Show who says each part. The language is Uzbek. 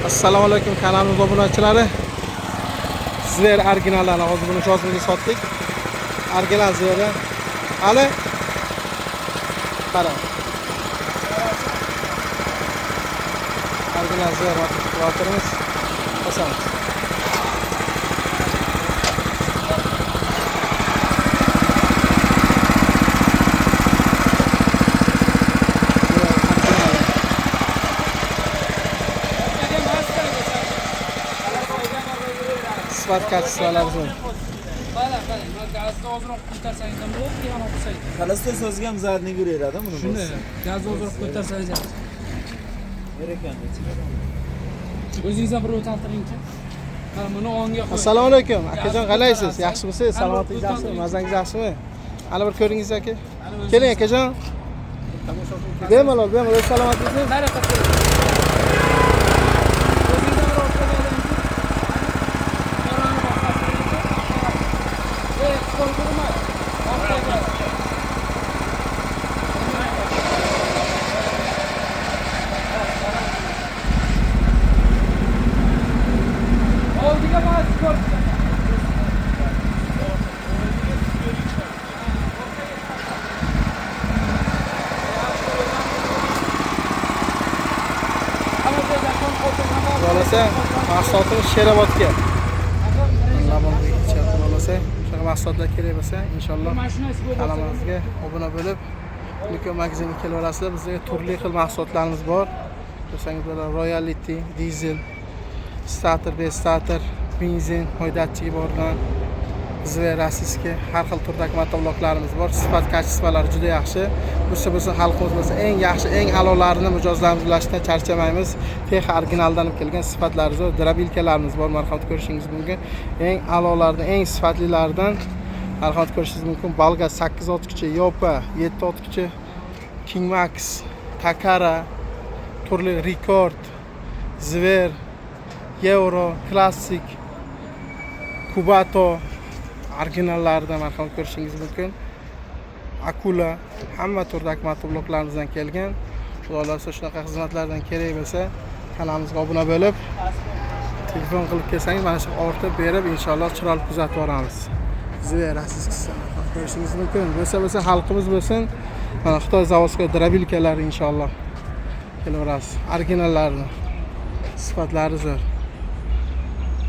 Speaker 1: Assalomu alaykum kanalimiz obunachilari. Zver originallarni hozir buni yozmaga sotdik. Original zver. Ali qara. Original zver o'tiramiz. Qo'shamiz. Sifat kachisilar zo'r.
Speaker 2: Gazni ozroq ko'tarsangiz ham bo'ladi, yana o'xshaydi.
Speaker 3: Qalasda so'zga ham zarni yuraveradi buni.
Speaker 2: Shunday. Gazni ozroq ko'tarsangiz ham.
Speaker 3: Berekanda.
Speaker 2: O'zingiz ham bir o'taltiringchi. Mana buni o'ngga qo'ying.
Speaker 1: Assalomu alaykum. Akajon qalaysiz? Yaxshimisiz? Salomatligingiz yaxshimi? Mazangiz yaxshimi? Hali bir ko'ringiz aka. Keling akajon. Bemalol, salomatligingiz.
Speaker 2: Baraka qiling. O'zingiz ham bir o'taltiringchi.
Speaker 1: Bo'lsa, mahsulotimiz Sherobodga. Lavonga bo'lsa, o'sha mahsulotlar kerak bo'lsa, inshaalloh kanalimizga obuna bo'lib, Niko magazinga kelib olasizlar. Bizda turli xil mahsulotlarimiz bor. Ko'rsangiz bo'ladi, Royalty, dizel, starter, bestater, benzin, foydachiga borgan, zver, asiska, har xil turdagi motobloklarimiz bor. Sifat kachisimalari juda yaxshi. Bo'lsa xalqimiz bo'lsa eng yaxshi, eng a'lolarini mijozlarimiz ulashdan charchamaymiz. Tex originaldan kelgan sifatlari zo'r, drabilkalarimiz bor. Marhamat ko'rishingiz mumkin. Eng a'lolardan, eng sifatlilaridan marhamat ko'rishingiz mumkin. Balga 8 otkicha, Yopa 7 otkicha, King Max, Takara, turli Rekord, Zver, Euro, Classic, Kubato originallaridan marhamat ko'rishingiz mumkin. Akula, hamma turdagi motobloklarımızdan kelgan. Xudo xolasa shunaqa xizmatlardan kerak bo'lsa, kanalimizga obuna bo'lib, telefon qilib kelsangiz, mana shu ortib berib, inshaalloh chiroyli kuzatib boramiz. Zver asiskasi ko'rishingiz mumkin. Bo'lsa xalqimiz bo'lsin. Mana Xitoy zavodskiy drabilkalari inshaalloh kelaverasiz. Originallarini sifatlari zo'r.